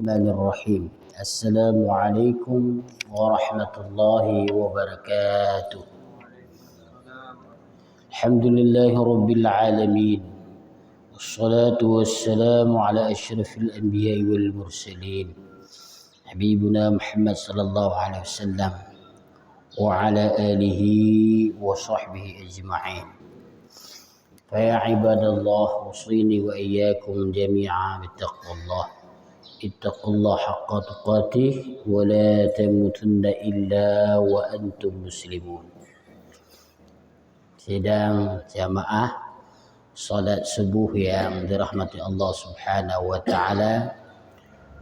Bismillahirrahmanirrahim. Assalamualaikum warahmatullahi wabarakatuh. Alhamdulillahi rabbil alamin. Wassalatu wassalamu ala asyrafil anbiya'i wal mursalin. Habibuna Muhammad sallallahu alaihi wasallam wa ala alihi wa sahbihi ajma'in. Fa ya ibadallah, usini wa iyyakum jami'an bittaqwallah. Ittaqullah haqqa tuqatih wa la tamutunna illa wa antum muslimun. Sidang jamaah salat subuh yang dirahmati Allah Subhanahu wa taala,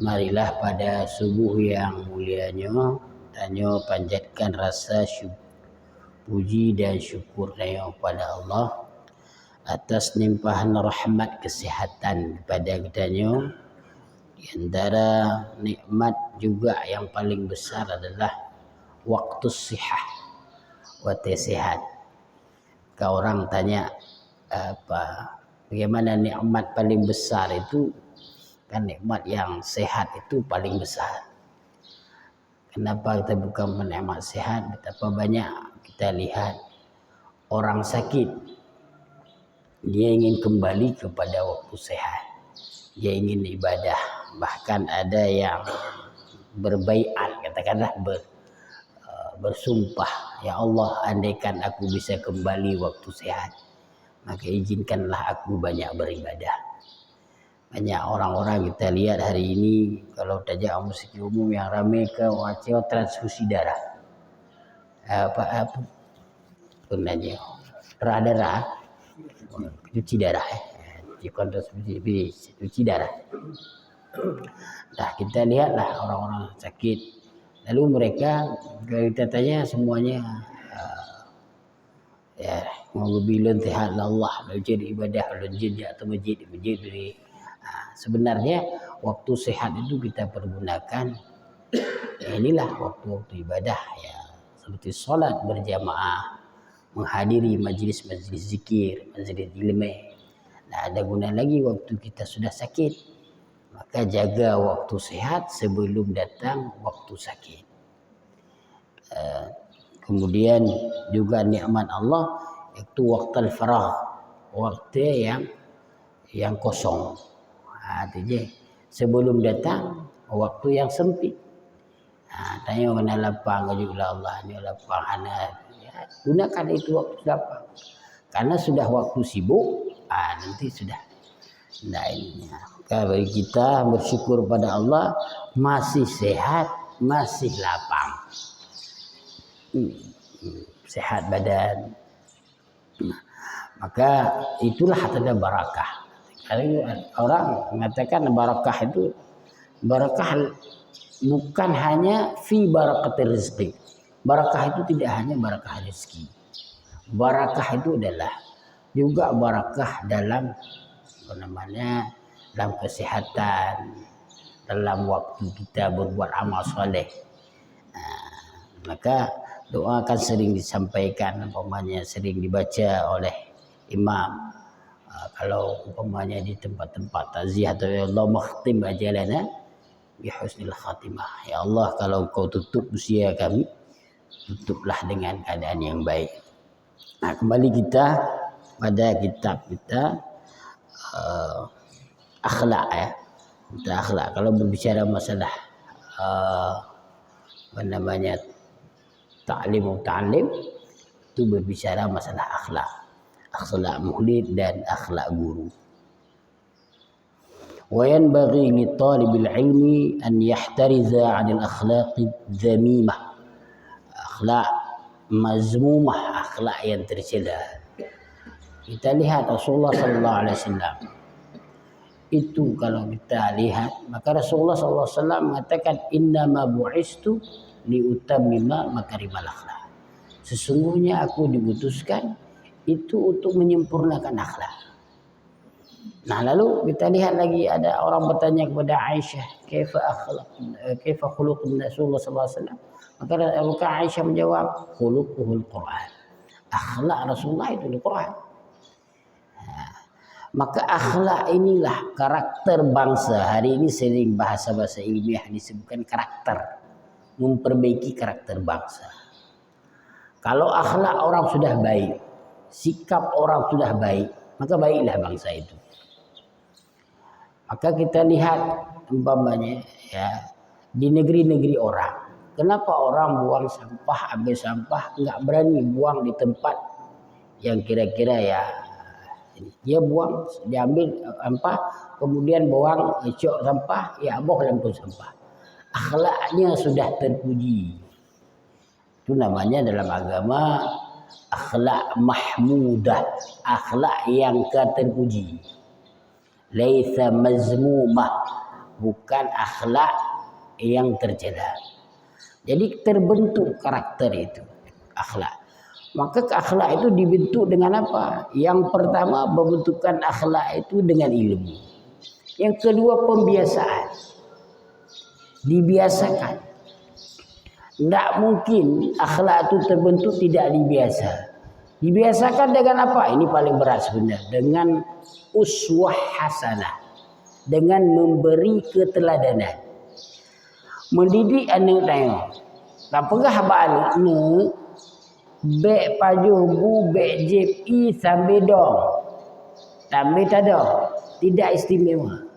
marilah pada subuh yang mulianya tanya panjatkan rasa puji dan syukur kepada Allah atas limpahan rahmat kesihatan kepada kitanya. Di antara nikmat juga yang paling besar adalah waktu sihat, waktu sehat. Kalau orang tanya bagaimana nikmat paling besar itu, kan nikmat yang sehat itu paling besar. Kenapa kita bukan menikmat sehat? Betapa banyak kita lihat orang sakit, dia ingin kembali kepada waktu sehat, dia ingin ibadah. Bahkan ada yang berbaiat, katakanlah bersumpah, ya Allah, andaikan aku bisa kembali waktu sehat, maka izinkanlah aku banyak beribadah. Banyak orang-orang kita lihat hari ini, kalau tajak musik umum yang ramai ke wacana transfusi darah. Apa gunanya? Darah, cuci darah, cuci darah. Nah, kita lihatlah orang-orang sakit, lalu mereka, kalau kita tanya semuanya mau bila sehat Allah, belajar ibadah, belajar atau masjid beri. Sebenarnya waktu sehat itu kita pergunakan, inilah waktu-waktu ibadah ya, seperti solat berjamaah, menghadiri majlis-majlis zikir, majlis ilmu. Nah, ada guna lagi waktu kita sudah sakit, maka jaga waktu sehat sebelum datang waktu sakit. Kemudian juga nikmat Allah itu waktu al-faragh, waktu yang kosong. Artinya sebelum datang waktu yang sempit. Tanya mana lapang juga Allah, ni lapang ana. Ya, gunakan itu waktu lapang. Karena sudah waktu sibuk, nanti sudah. Nah, ininya. Bagi kita bersyukur pada Allah masih sehat, masih lapang, sehat badan. Maka itulah tanda barakah. Kalau orang mengatakan barakah itu, barakah bukan hanya fi barakatil rizqi. Barakah itu tidak hanya barakah rezeki. Barakah itu adalah juga barakah dalam dalam kesehatan, dalam waktu kita berbuat amal soleh. Maka doa akan sering disampaikan, umpamanya sering dibaca oleh imam. Kalau umpamanya di tempat-tempat takziah atau ya Allah makhtim ajalana bi husnil khatimah. Ya Allah, kalau Kau tutup usia kami, tutuplah dengan keadaan yang baik. Nah, kembali kita pada kitab kita akhlak ya. Kita akhlak. Kalau berbicara masalah ta'lim itu berbicara masalah akhlak. Akhlak murid dan akhlak guru. Wa yanbaghi li talibil ilmi an yahtariza 'anil akhlaqi dhamimah. Akhlak mazmumah, akhlak yang tercela. Kita lihat Rasulullah sallallahu alaihi wasallam itu, kalau kita lihat, maka Rasulullah sallallahu alaihi wasallam mengatakan innama bu'istu liutammima makarimal akhlak. Sesungguhnya aku diutuskan itu untuk menyempurnakan akhlak. Nah, lalu kita lihat lagi ada orang bertanya kepada Aisyah, kaifa khuluqun Rasulullah sallallahu alaihi wasallam? Maka Aisyah menjawab, khuluquhul Quran. Akhlak Rasulullah itu Al-Quran. Maka akhlak inilah karakter bangsa. Hari ini sering bahasa-bahasa ilmiah disebutkan karakter, memperbaiki karakter bangsa. Kalau akhlak orang sudah baik, sikap orang sudah baik, maka baiklah bangsa itu. Maka kita lihat umpamanya ya di negeri-negeri orang, kenapa orang buang sampah, ambil sampah nggak berani buang di tempat yang kira-kira ya dia buang, diambil sampah, kemudian buang cok sampah, ya boh dalam sampah. Akhlaknya sudah terpuji. Itu namanya dalam agama akhlak mahmudah, akhlak yang terpuji. Laisa mazmumah, bukan akhlak yang tercela. Jadi terbentuk karakter itu, akhlak. Maka akhlak itu dibentuk dengan apa? Yang pertama pembentukan akhlak itu dengan ilmu. Yang kedua pembiasaan. Dibiasakan. Tidak mungkin akhlak itu terbentuk tidak dibiasa. Dibiasakan dengan apa? Ini paling berat sebenarnya. Dengan uswah hasanah. Dengan memberi keteladanan. Mendidik anak tengok. Tak pegah anak bek pajuh bu bek jip i sambil dong. Sambil tak ada. Tidak istimewa.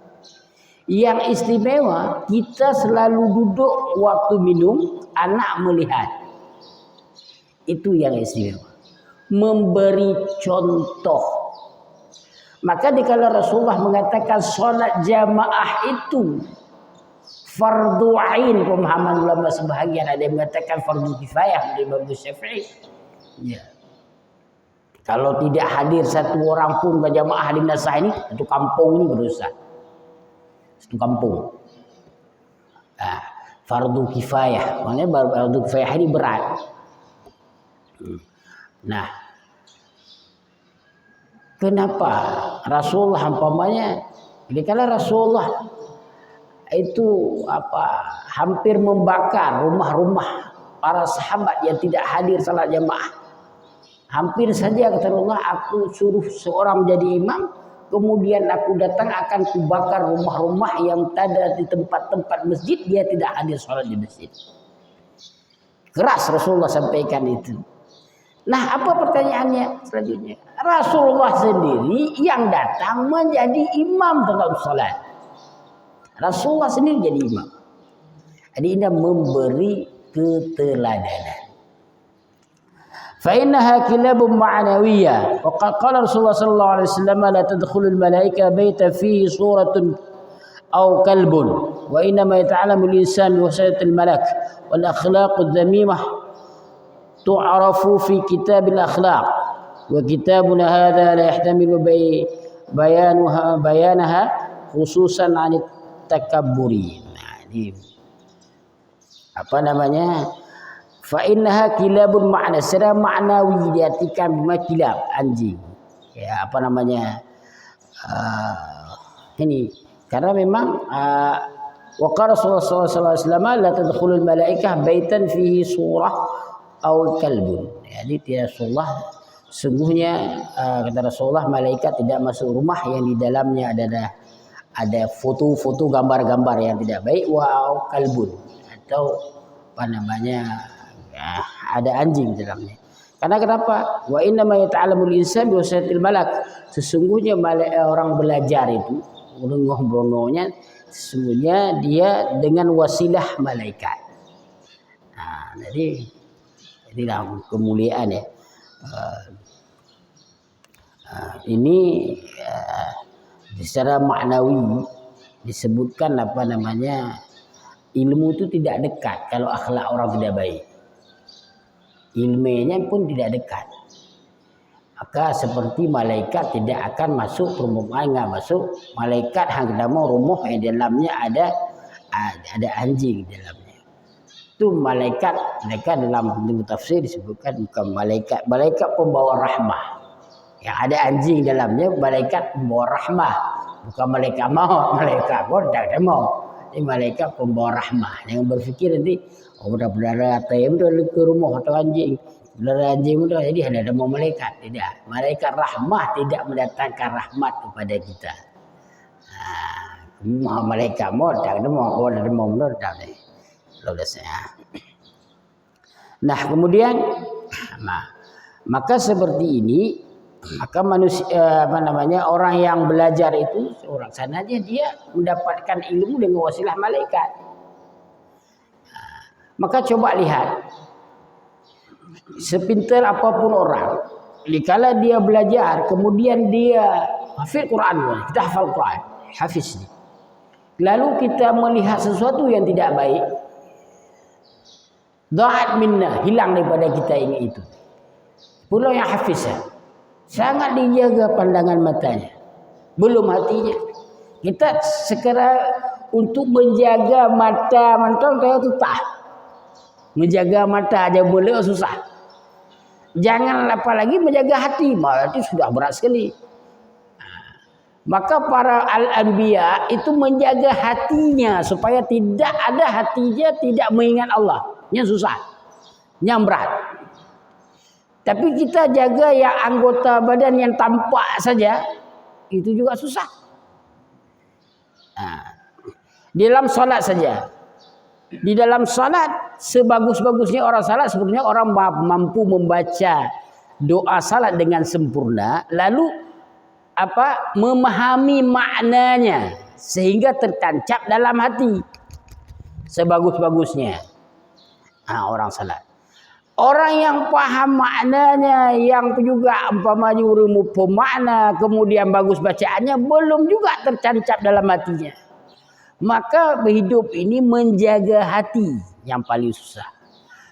Yang istimewa kita selalu duduk waktu minum, anak melihat. Itu yang istimewa. Memberi contoh. Maka dikala Rasulullah mengatakan solat jamaah itu fardu ain, pemahaman ulama sebahagian ada yang mengatakan fardu kifayah dari Imam Syafi'i. Ya. Kalau tidak hadir satu orang pun berjamaah di nasah ini, satu kampung ini berdosa. Satu kampung. Nah, fardu kifayah, maknanya fardu kifayah ini berat. Nah, kenapa Rasulullah umpamanya? Dikala Rasulullah itu hampir membakar rumah-rumah para sahabat yang tidak hadir salat jamaah. Hampir saja kata Allah, aku suruh seorang menjadi imam, kemudian aku datang akan kubakar rumah-rumah yang ada di tempat-tempat masjid, dia tidak hadir salat di masjid. Keras Rasulullah sampaikan itu. Nah, apa pertanyaannya selanjutnya? Rasulullah sendiri yang datang menjadi imam dalam salat. Rasulullah sendiri jadi imam. Jadi ini memberi keteladanan. فإنها كلاب معنوية وقد قال رسول الله صلى الله عليه وسلم لا تدخل الملائكة بيتا فيه صورة أو كلب وإنما يتعلم الإنسان بواسطة الملك والأخلاق الذميمة تعرف في كتاب الأخلاق وكتابنا هذا لا يحتمل بيانها خصوصا عن التكبرين. Apa namanya? Fa innaha kilabun makna, secara maknawi diartikan kilab, anjing. Ya, apa namanya? Ini karena memang wa qala Rasulullah sallallahu alaihi wasallam la tadkhulul malaikah baitan fihi surah aw kalbun. Jadi tidak Rasulullah sungguhnya kata Rasulullah malaikat tidak masuk rumah yang di dalamnya ada foto-foto gambar-gambar yang tidak baik wa kalbun atau apa namanya ada anjing di dalamnya. Karena kenapa? Wa inna ma yata'allamul insan bi wasaitil malak. Sesungguhnya orang belajar itu ngobrolnya sesungguhnya dia dengan wasilah malaikat. Nah, jadi inilah kemuliaan ya. Ini secara maknawi disebutkan apa namanya ilmu itu tidak dekat kalau akhlak orang tidak baik. Ilmunya pun tidak dekat. Maka seperti malaikat tidak akan masuk rumah, enggak masuk malaikat hang mau rumah yang dalamnya ada anjing di dalamnya. Itu malaikat dalam tafsir disebutkan bukan malaikat pembawa rahmah. Yang ada anjing dalamnya malaikat pembawa rahmah, bukan malaikat maut, malaikat pun tidak mau. Ini malaikat pembawa rahmah. Yang berfikir nanti udah berdarah ATM udah ke rumah atau anjing. Belerang anjing itu jadi hanya ada mau malaikat, tidak. Malaikat rahmah tidak mendatangkan rahmat kepada kita. Malaikat mau tak ada mau menurut tak deh. Nah kemudian, maka seperti ini, maka manusia orang yang belajar itu seorang sananya dia mendapatkan ilmu dengan wasilah malaikat. Maka coba lihat. Sepintar apapun orang, dikala dia belajar, kemudian dia hafal Quran, kita hafal Quran, hafiz. Lalu kita melihat sesuatu yang tidak baik, dha'at minna, hilang daripada kita ini itu. Pula yang hafiz, sangat dijaga pandangan matanya, belum hatinya. Kita sekarang untuk menjaga mata mentong itu tak. Menjaga mata aja boleh susah. Jangan apalagi menjaga hati, itu sudah berat sekali. Maka para al-anbiya itu menjaga hatinya supaya tidak ada hatinya tidak mengingat Allah. Yang susah, yang berat. Tapi kita jaga yang anggota badan yang tampak saja, itu juga susah. Di dalam salat saja. Di dalam salat sebagus-bagusnya orang salat sebetulnya orang mampu membaca doa salat dengan sempurna lalu memahami maknanya sehingga tertancap dalam hati sebagus-bagusnya orang salat. Orang yang paham maknanya yang juga umpamanya ilmu pemakna kemudian bagus bacaannya belum juga tertancap dalam hatinya. Maka hidup ini menjaga hati yang paling susah.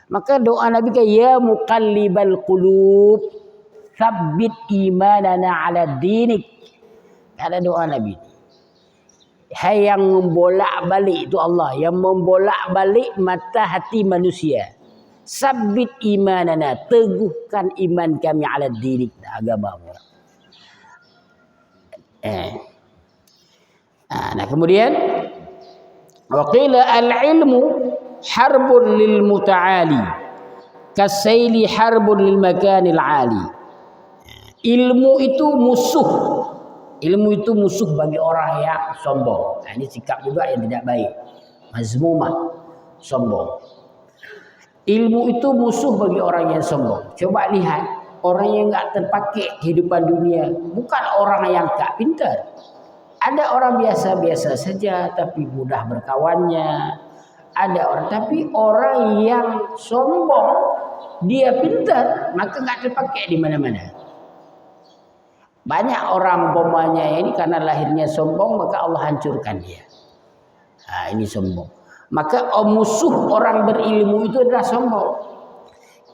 Maka doa Nabi kan ya muqallibal qulub tsabbit imanana ala dinik. Ada doa Nabi. Hai yang membolak-balik itu Allah, yang membolak-balik mata hati manusia. Sabbit imanana, teguhkan iman kami ala dinik, agamamu. Nah kemudian waqila al-ilmu harbun lil muta'ali kasayli harbun lil makanil ali. Ilmu itu musuh. Ilmu itu musuh bagi orang yang sombong. Ini sikap juga yang tidak baik. Mazmumah, sombong. Ilmu itu musuh bagi orang yang sombong. Coba lihat orang yang enggak terpakai kehidupan dunia, bukan orang yang tak pintar. Ada orang biasa-biasa saja tapi mudah berkawannya. Ada orang tapi orang yang sombong dia pintar maka enggak terpakai di mana-mana. Banyak orang umpamanya ini karena lahirnya sombong maka Allah hancurkan dia. Ini sombong. Maka musuh orang berilmu itu adalah sombong.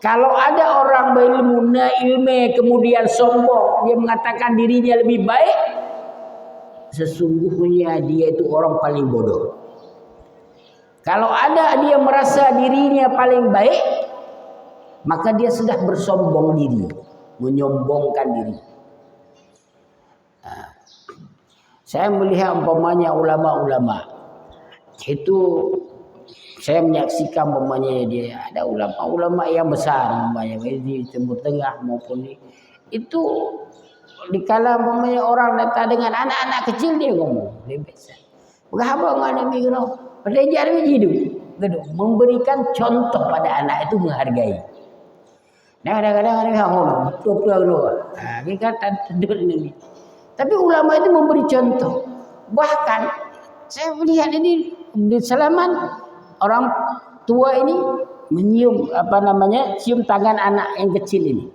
Kalau ada orang berilmu na ilme kemudian sombong dia mengatakan dirinya lebih baik, sesungguhnya dia itu orang paling bodoh. Kalau ada dia merasa dirinya paling baik, maka dia sudah bersombong diri, menyombongkan diri. Saya melihat umpamanya ulama-ulama itu, saya menyaksikan umpamanya dia ada ulama-ulama yang besar umpamanya di Timur Tengah maupun itu dikala umpamanya orang datang dengan anak-anak kecil dia ngomong dia biasa. Berapa mana mikro? Belajar hidup, memberikan contoh pada anak itu menghargai. Nah kadang-kadang ada yang ngomong betul-betul kita tidur ini. Tapi ulama itu memberi contoh. Bahkan saya melihat ini di Salaman orang tua ini menyium cium tangan anak yang kecil ini.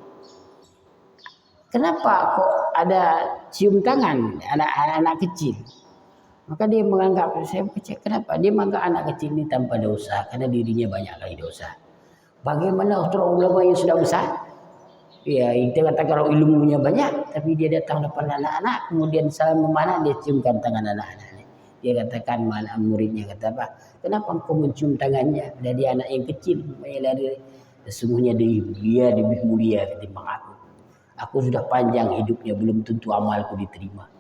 Kenapa kok ada cium tangan anak kecil? Maka dia menganggap, saya cek kenapa dia menganggap anak kecil ini tanpa dosa karena dirinya banyak kali dosa. Bagaimana ulama yang sudah besar? Ya, kita kata kalau ilmunya banyak, tapi dia datang depan anak-anak, kemudian salam memanah, dia ciumkan tangan anak-anak. Dia katakan mana muridnya kata apa? Kenapa engkau mencium tangannya dari anak yang kecil? Sesungguhnya dia lebih mulia ketimbang aku. Aku sudah panjang hidupnya, belum tentu amalku diterima.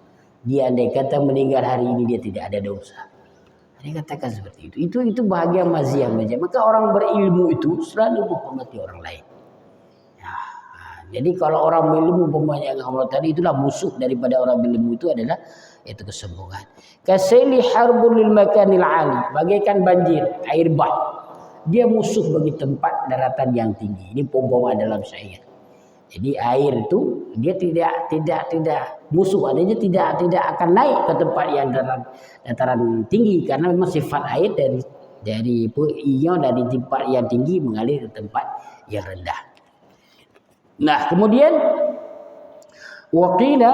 Dia andai kata meninggal hari ini dia tidak ada dosa. Dia katakan seperti itu. Itu bahagia maziah. Maka orang berilmu itu selalu menghormati orang lain. Jadi kalau orang berilmu umpamanya Allah tadi, itulah musuh daripada orang berilmu itu adalah itu kesombongan. Kasili harbul lil makanil ali, bagaikan banjir, air bah. Dia musuh bagi tempat daratan yang tinggi. Ini perumpamaan dalam syair. Jadi air itu dia tidak musuh, adanya tidak akan naik ke tempat yang dataran tinggi karena memang sifat air dari tempat yang tinggi mengalir ke tempat yang rendah. Nah, kemudian waqila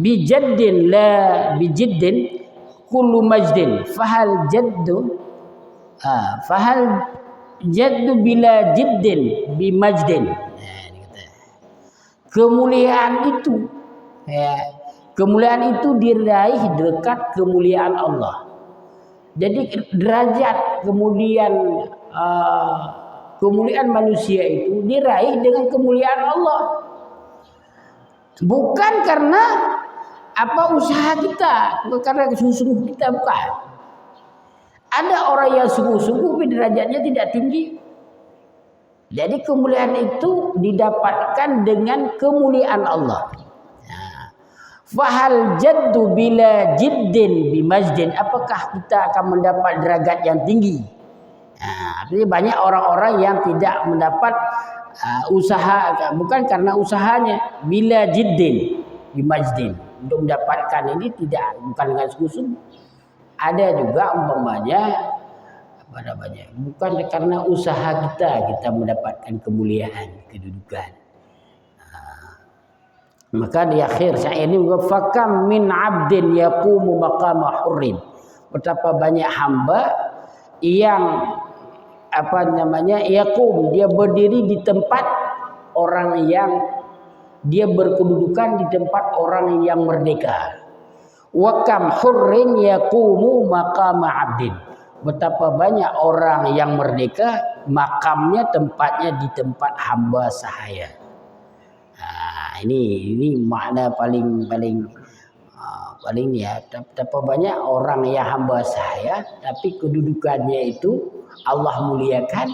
bijaddin la bijiddin kullu majdin fahal jaddu bila jiddin bimajdin. Kemuliaan itu diraih dekat kemuliaan Allah. Jadi derajat kemuliaan manusia itu diraih dengan kemuliaan Allah. Bukan karena usaha kita, bukan karena sungguh-sungguh kita, bukan. Ada orang yang sungguh-sungguh tapi derajatnya tidak tinggi. Jadi kemuliaan itu didapatkan dengan kemuliaan Allah. Fahal jaddu bila jiddin bimajdin, apakah kita akan mendapat derajat yang tinggi? Artinya banyak orang-orang yang tidak mendapat usaha, bukan karena usahanya, bila jiddin bimajdin, untuk mendapatkan ini bukan dengan sungguh-sungguh. Ada juga umpamanya bukan karena usaha kita mendapatkan kemuliaan, kedudukan. Maka di akhir syair ini, fakam min abdin yaqumu maqama hurrin, betapa banyak hamba yang yaqum, dia berdiri di tempat orang yang dia berkedudukan, di tempat orang yang merdeka. Wa kam hurrin yaqumu maqama abdin, betapa banyak orang yang merdeka makamnya, tempatnya di tempat hamba sahaya. Ini makna paling ya. Betapa banyak orang yang hamba sahaya tapi kedudukannya itu Allah muliakan.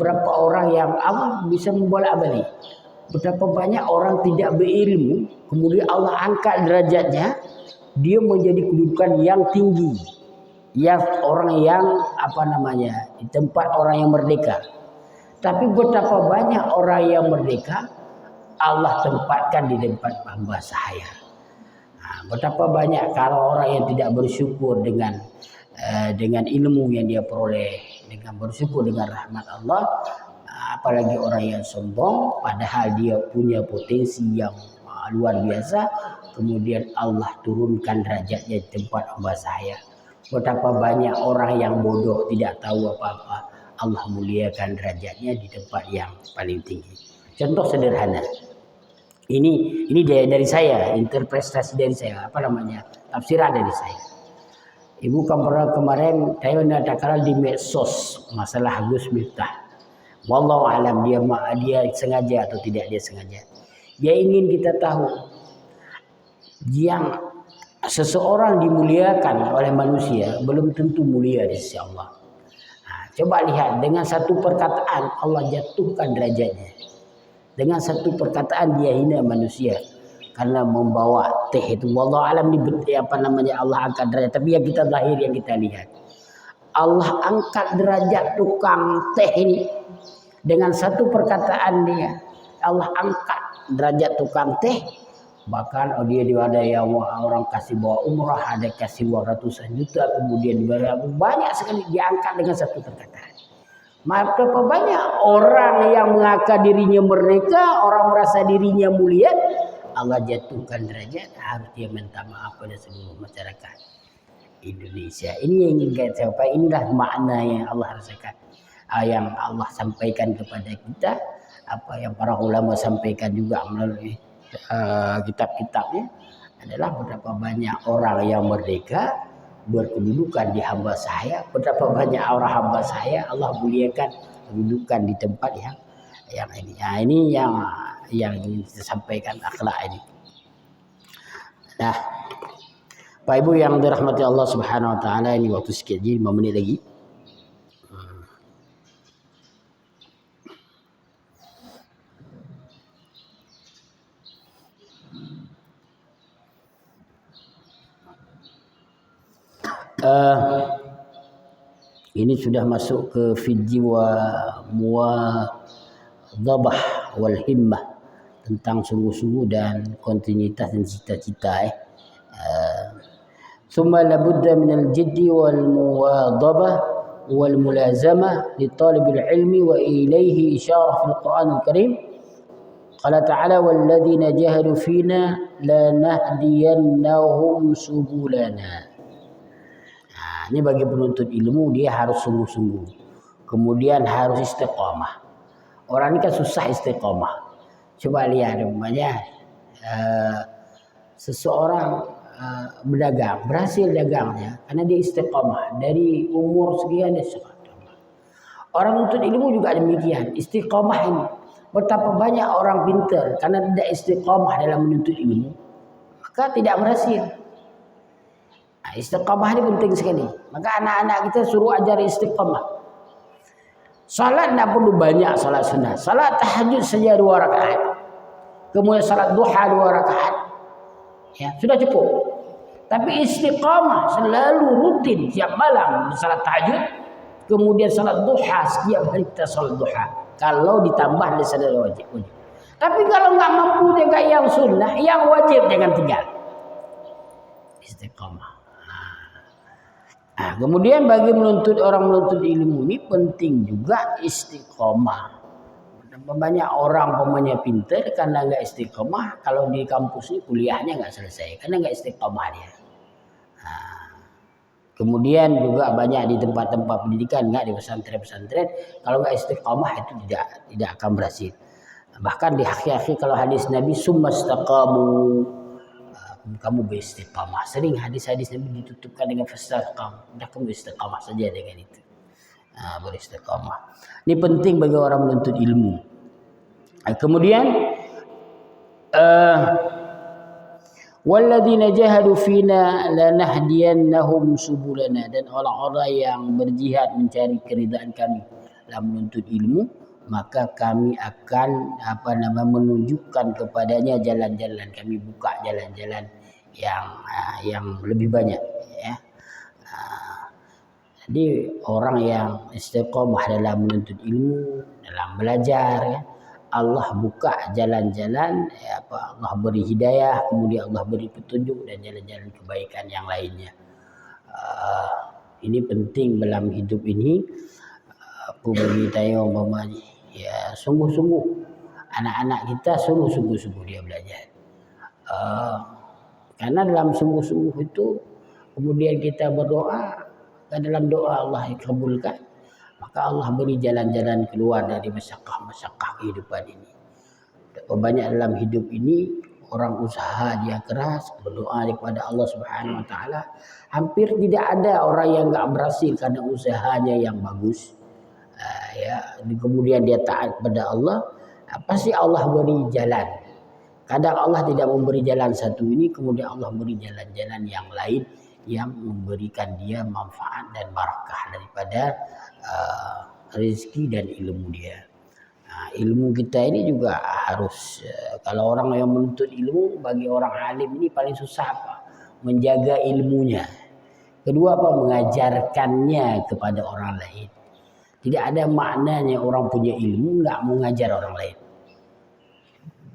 Berapa orang yang Allah bisa membolak-balik. Betapa banyak orang tidak berilmu, kemudian Allah angkat derajatnya, dia menjadi kedudukan yang tinggi. Yang orang yang di tempat orang yang merdeka. Tapi betapa banyak orang yang merdeka Allah tempatkan di tempat hamba sahaya. Betapa banyak kalau orang yang tidak bersyukur dengan ilmu yang dia peroleh, dengan bersyukur dengan rahmat Allah, apalagi orang yang sombong padahal dia punya potensi yang luar biasa, kemudian Allah turunkan derajatnya di tempat hamba sahaya. Betapa banyak orang yang bodoh tidak tahu apa-apa, Allah muliakan derajatnya di tempat yang paling tinggi. Contoh sederhana. Ini dari saya, interpretasi dari saya, tafsiran dari saya. Ibu kemarin saya mendatangkan di medsos masalah Gus Miftah. Wallahu alam dia sengaja atau tidak dia sengaja. Dia ingin kita tahu yang seseorang dimuliakan oleh manusia belum tentu mulia di sisi Allah. Coba lihat, dengan satu perkataan Allah jatuhkan derajatnya. Dengan satu perkataan dia hina manusia karena membawa teh itu. Wallahu alam Allah angkat derajat. Tapi yang kita zahir, yang kita lihat, Allah angkat derajat tukang teh ini dengan satu perkataan dia. Allah angkat derajat tukang teh. Bahkan dia ada yang orang kasih bawa umrah, ada kasih uang ratusan juta, kemudian banyak sekali diangkat dengan satu perkataan. Berapa banyak orang yang mengaku dirinya merdeka, orang merasa dirinya mulia, Allah jatuhkan derajat, harus dia minta maaf pada seluruh masyarakat Indonesia. Ini yang ingin saya sampaikan. Inilah makna yang Allah rasakan, yang Allah sampaikan kepada kita, apa yang para ulama sampaikan juga melalui kitab-kitabnya, adalah betapa banyak orang yang merdeka berkedudukan di hamba saya, betapa banyak orang hamba saya Allah muliakan kedudukan di tempat yang ini. Ini yang ingin kita sampaikan, akhlak ini. Nah, Pak Ibu yang dirahmati Allah Subhanahu wa taala, ini waktu sikit, jadi 5 menit lagi. Ini sudah masuk ke fidji wa muwadhabah wal himmah, tentang sungguh-sungguh dan kontinuitas dan cita-cita. Thumma labudda min al-jiddi wal muwadhabah wal mulazamah li talibil ilmi wa ilayhi isyarah fil Qur'anil Karim. Qala ta'ala walladzina jahadu fina lanahdiyannahum subulana. Ini bagi penuntut ilmu, dia harus sungguh-sungguh. Kemudian harus istiqamah. Orang ini kan susah istiqamah. Coba lihat umpamanya seseorang berdagang, berhasil dagangnya karena dia istiqamah. Dari umur sekian dia istiqamah. Orang menuntut ilmu juga demikian, istiqamah ini. Betapa banyak orang pintar karena tidak istiqamah dalam menuntut ilmu, maka tidak berhasil. Istiqamah ini penting sekali. Maka anak-anak kita suruh ajar istiqamah. Salat tidak perlu banyak, salat sunnah. Salat tahajud saja 2 rakaat. Kemudian salat duha 2 rakaat. Ya, sudah cukup. Tapi istiqamah selalu rutin tiap malam salat tahajud. Kemudian salat duha setiap hari kita salat duha. Kalau ditambah dari salat wajib. Tapi kalau nggak mampu jaga yang sunnah, yang wajib jangan tinggal. Istiqamah. Nah, kemudian bagi orang menuntut ilmu ini penting juga istiqomah. Banyak orang pemainnya pintar karena nggak istiqomah, kalau di kampus ini kuliahnya nggak selesai karena nggak istiqomah dia. Nah, kemudian juga banyak di tempat-tempat pendidikan, nggak di pesantren-pesantren, kalau nggak istiqomah itu tidak akan berhasil. Bahkan di akhir-akhir kalau hadis Nabi summastaqamu, kamu beristiqamah. Sering hadis-hadis Nabi ditutupkan dengan fastaqam. Udah kamu istiqamah saja dengan itu. Beristiqamah. Ini penting bagi orang menuntut ilmu. Kemudian walladzina jahadu fina lanahdiyannahum subulana, dan orang-orang yang berjihad mencari keridaan kami dalam menuntut ilmu, maka kami akan menunjukkan kepadanya jalan-jalan, kami buka jalan-jalan yang lebih banyak, ya. Jadi orang yang istiqomah dalam menuntut ilmu, dalam belajar, ya, Allah buka jalan-jalan, ya, Allah beri hidayah, kemudian Allah beri petunjuk dan jalan-jalan kebaikan yang lainnya. Ini penting dalam hidup ini. Aku bagi tanya umpamanya, ya sungguh-sungguh anak-anak kita sungguh-sungguh dia belajar. Karena dalam sungguh-sungguh itu kemudian kita berdoa, dalam doa Allah dikabulkan, maka Allah beri jalan-jalan keluar dari masyakah-masyakah kehidupan ini. Banyak dalam hidup ini orang usaha dia keras, berdoa kepada Allah Subhanahu Wa Taala. Hampir tidak ada orang yang nggak berhasil karena usahanya yang bagus. Ya, kemudian dia taat pada Allah, pasti Allah beri jalan. Kadang Allah tidak memberi jalan satu ini, kemudian Allah beri jalan-jalan yang lain yang memberikan dia manfaat dan barakah daripada rezeki dan ilmu dia. Nah, ilmu kita ini juga harus, kalau orang yang menuntut ilmu, bagi orang alim ini paling susah apa? Menjaga ilmunya. Kedua apa? Mengajarkannya kepada orang lain. Tidak ada maknanya orang punya ilmu nggak mengajar orang lain.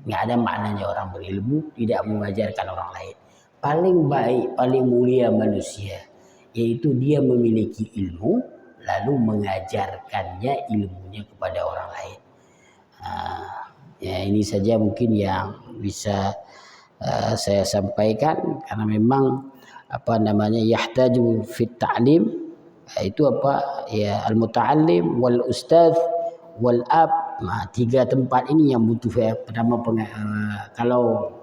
Nggak ada maknanya orang berilmu tidak mengajarkan orang lain. Paling baik, paling mulia manusia, yaitu dia memiliki ilmu lalu mengajarkannya ilmunya kepada orang lain. Ya, ini saja mungkin yang bisa saya sampaikan, karena memang yahtaju fit ta'lim, itu ya al-muta'allim wal ustadz wal ab. Nah, 3 tempat ini yang butuh. Pertama kalau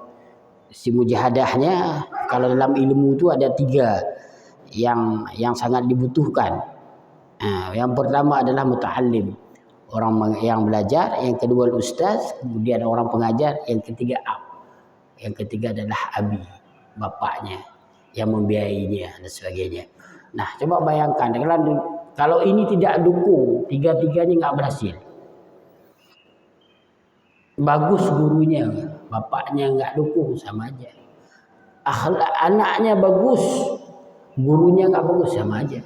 si mujahadahnya, kalau dalam ilmu itu ada 3 yang sangat dibutuhkan. Yang pertama adalah muta'allim, orang yang belajar. Yang kedua ustaz, kemudian orang pengajar. Yang ketiga ab. Yang ketiga adalah abi, bapaknya yang membiayainya dan sebagainya. Nah, coba bayangkan kalau ini tidak dukung, 3-tiganya nggak berhasil. Bagus gurunya, bapaknya nggak dukung, sama aja. Akhlak anaknya bagus, gurunya nggak bagus, sama aja.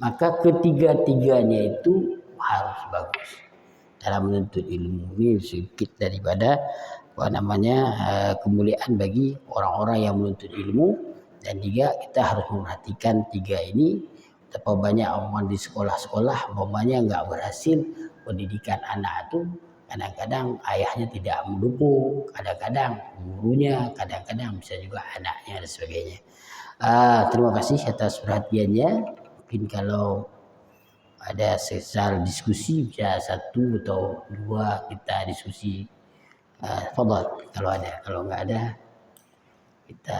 Maka ketiga-tiganya itu harus bagus dalam menuntut ilmu. Ini sedikit daripada kemuliaan bagi orang-orang yang menuntut ilmu. Dan juga kita harus memperhatikan tiga ini. Betapa banyak orang di sekolah-sekolah umpamanya nggak berhasil pendidikan anak itu, kadang-kadang ayahnya tidak mendukung, kadang-kadang gurunya, kadang-kadang bisa juga anaknya dan sebagainya. Terima kasih atas perhatiannya. Mungkin kalau ada sesal diskusi bisa 1 atau 2 kita diskusi. Fadhal kalau ada, kalau nggak ada kita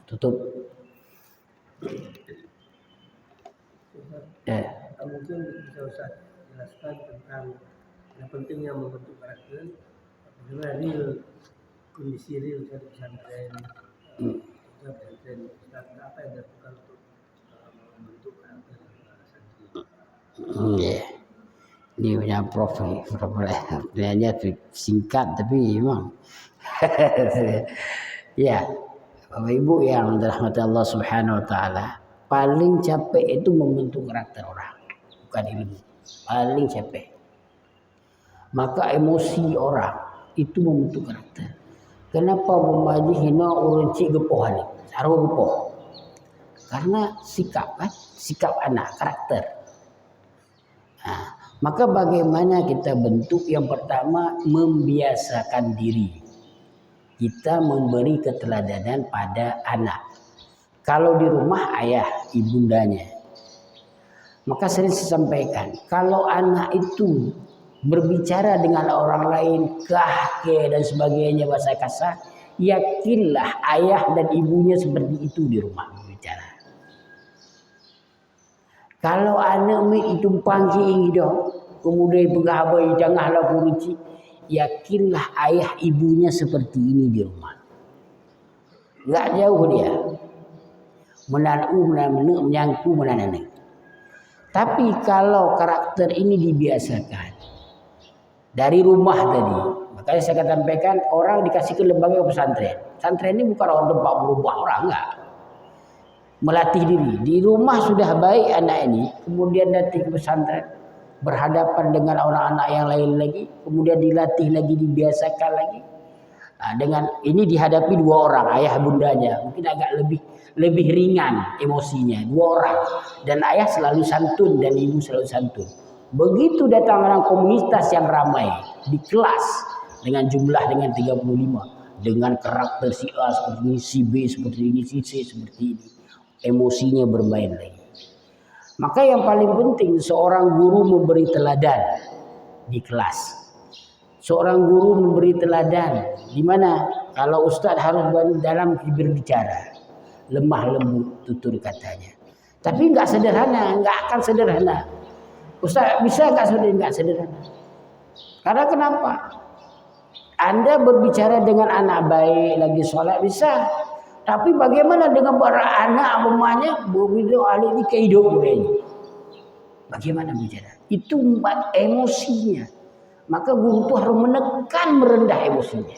tutup. Mungkin bisa Ustaz jelaskan tentang yang pentingnya membentuk karakter, bagaimana real kondisi real dari pesantren, pesantren Ustaz, apa yang dilakukan untuk membentuk karakter santri. Ini punya Prof. Pertanyaannya singkat tapi memang ya, Bapak Ibu yang dirahmati Allah Subhanahu wa taala, paling capek itu membentuk karakter orang, bukan ilmu. Paling capek. Maka emosi orang itu membentuk karakter. Kenapa memaji hina urun cik gepohan? Saru gepoh. Karena sikap kan, sikap anak, karakter. Maka bagaimana kita bentuk? Yang pertama, membiasakan diri. Kita memberi keteladanan pada anak. Kalau di rumah ayah, ibundanya. Maka sering saya sampaikan, kalau anak itu berbicara dengan orang lain, kahke dan sebagainya bahasa kasar, yakinlah ayah dan ibunya seperti itu di rumah berbicara. Kalau anak itu panggil dah, kemudian pegawai janganlah kuruci, yakinlah ayah ibunya seperti ini di rumah. Enggak jauh dia. Menyangku menanam. Tapi kalau karakter ini dibiasakan dari rumah tadi, makanya saya sampaikan orang dikasih ke lembaga pesantren. Pesantren ini bukan orang tempat berubah orang, enggak. Melatih diri. Di rumah sudah baik anak ini, kemudian datang ke pesantren, berhadapan dengan orang-anak yang lain lagi, kemudian dilatih lagi, dibiasakan lagi. Dengan ini dihadapi 2 orang, ayah bundanya, mungkin agak lebih ringan emosinya, 2 orang, dan ayah selalu santun dan ibu selalu santun. Begitu datang orang komunitas yang ramai di kelas dengan jumlah dengan 35, dengan karakter si A seperti ini, si B seperti ini, si C seperti ini, emosinya bermain lagi. Maka yang paling penting seorang guru memberi teladan di kelas. Seorang guru memberi teladan di mana kalau ustaz harus dalam berbicara, lemah lembut tutur katanya. Tapi enggak sederhana, enggak akan sederhana. Ustaz bisa enggak sederhana. Karena kenapa? Anda berbicara dengan anak baik lagi sholat bisa. Tapi bagaimana dengan para anak umpamanya begitu ahli ini kehidupan ini? Bagaimana bicara? Itu emosinya. Maka guru itu harus menekan merendah emosinya.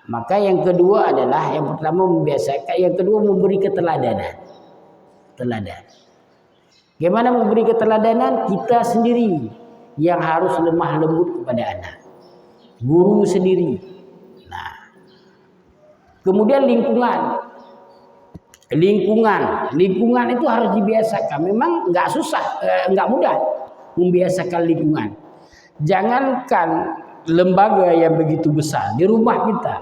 Maka yang kedua adalah yang pertama membiasakan, yang kedua memberi keteladanan. Teladan. Bagaimana memberi keteladanan? Kita sendiri yang harus lemah lembut kepada anak. Guru sendiri. Kemudian lingkungan itu harus dibiasakan. Memang nggak susah, nggak mudah membiasakan lingkungan. Jangankan lembaga yang begitu besar, di rumah kita,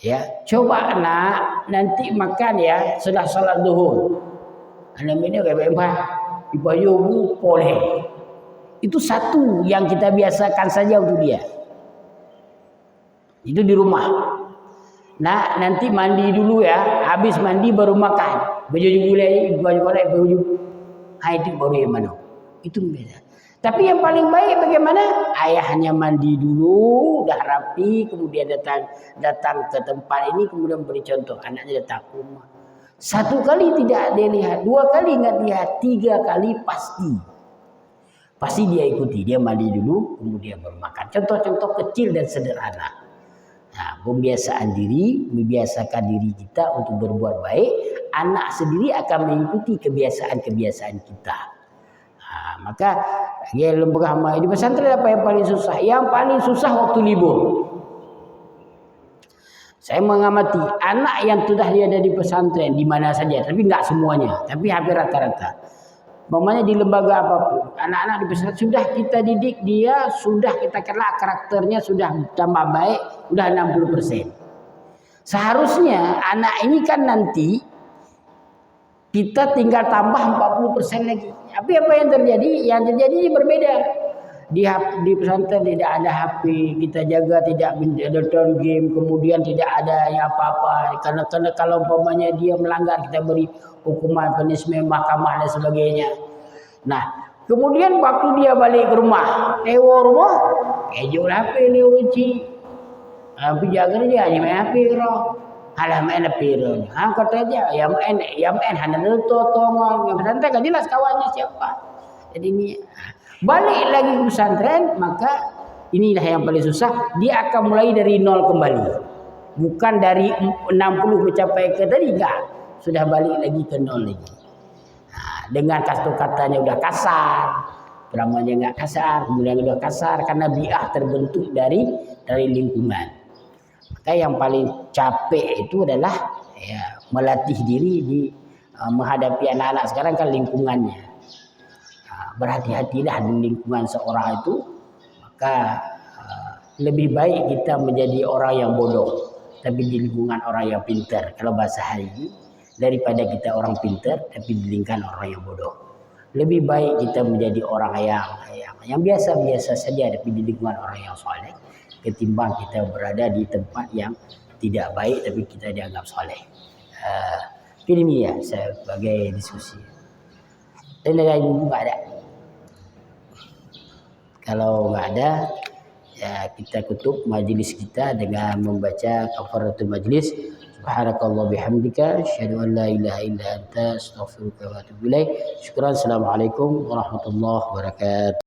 ya coba nak nanti makan ya setelah salat zuhur. Anak ini kayak ibayu boleh. Itu satu yang kita biasakan saja untuk dia. Itu di rumah. Nah, nanti mandi dulu ya. Habis mandi baru makan. Baju baju. Itu baru yang mana? Itu beda. Tapi yang paling baik bagaimana? Ayahnya mandi dulu, udah rapi, kemudian datang ke tempat ini, kemudian beri contoh. Anaknya datang ke rumah. 1 kali tidak dia lihat, 2 kali nggak lihat, 3 kali pasti. Pasti dia ikuti. Dia mandi dulu, kemudian baru makan. Contoh-contoh kecil dan sederhana. Nah, membiasakan diri kita untuk berbuat baik anak sendiri akan mengikuti kebiasaan-kebiasaan kita. Maka lembaga di pesantren apa yang paling susah? Yang paling susah waktu libur. Saya mengamati anak yang sudah dia ada di pesantren di mana saja, tapi enggak semuanya, tapi hampir rata-rata. Mamanya di lembaga apapun, anak-anak di pesantren sudah kita didik dia, sudah kita kelak karakternya sudah tambah baik, sudah 60%. Seharusnya anak ini kan nanti kita tinggal tambah 40% lagi. Tapi apa yang terjadi? Yang terjadi berbeda. Di pesantren tidak ada HP, kita jaga tidak nonton game, kemudian tidak ada yang apa-apa. Karena kalau umpamanya dia melanggar, kita beri hukuman, punishment, mahkamah dan sebagainya. Nah, kemudian waktu dia balik ke rumah, rumah, jual HP ni uci. Tapi jaga dia main HP roh. Alah main HP roh. Kata dia, yang main hanya tongol. Yang pesantren kan jelas kawannya siapa. Jadi ini balik lagi ke pesantren, maka inilah yang paling susah. Dia akan mulai dari nol kembali. Bukan dari 60 mencapai ke tadi, enggak. Sudah balik lagi ke nol lagi. Dengan kata-katanya udah kasar, peramanya enggak kasar, kemudian udah kasar karena biah terbentuk dari lingkungan. Maka yang paling capek itu adalah melatih diri di menghadapi anak-anak sekarang kan lingkungannya. Berhati-hatilah di lingkungan seorang itu, maka lebih baik kita menjadi orang yang bodoh tapi di lingkungan orang yang pintar, kalau bahasa hari ini, daripada kita orang pintar tapi di lingkungan orang yang bodoh. Lebih baik kita menjadi orang yang biasa-biasa saja tapi di lingkungan orang yang soleh, ketimbang kita berada di tempat yang tidak baik tapi kita dianggap soleh. Ini ya saya sebagai diskusi. Dan lain enggak ada. Kalau enggak ada, ya kita tutup majelis kita dengan membaca kafaratul majlis. Subhanakallah bihamdika asyhadu an la ilaha illa anta astaghfiruka wa atubu ilaik. Syukran. Assalamualaikum warahmatullahi wabarakatuh.